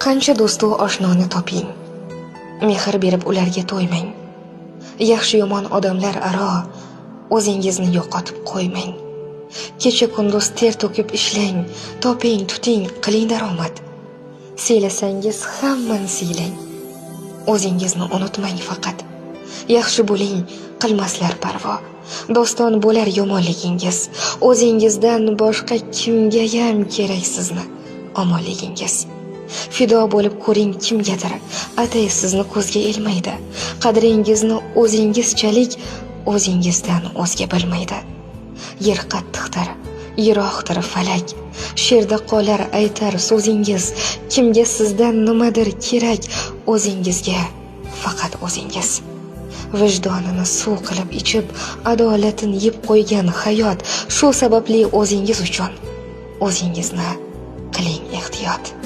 Qancha do'stu oshnoni toping, mehr berib ularga to'ymang. Yaxshi yomon odamlar aro o'zingizni yo'qotib qo'ymang. Kecha kunduz ter to'kib ishlang, toping, tuting, qiling daromad. Siylasangiz hammani siylang. O'zingizni unutmang faqat. Yaxshi bo'ling, qilmaslar parvo. Doston bo'lar yomonligingiz. O'zingizdan boshqa kimgayam kerak sizni omonligingiz. Fido bo'lib ko'ring kimgadir, atay sizni ko'zga ilmaydi. Qadringizni o'zingizchalik o'zingizdan o'zga bilmaydi. Yer qattiqdir, yiroqdir falak. She'rda qolar aytar so'zingiz. Kimga sizdan nimadir kerak, o'zingizga faqat o'zingiz. Vijdonini suv qilib ichib, adolatini yeb qo'ygan hayot. Shu sababli o'zingiz uchun o'zingizni qiling ehtiyot.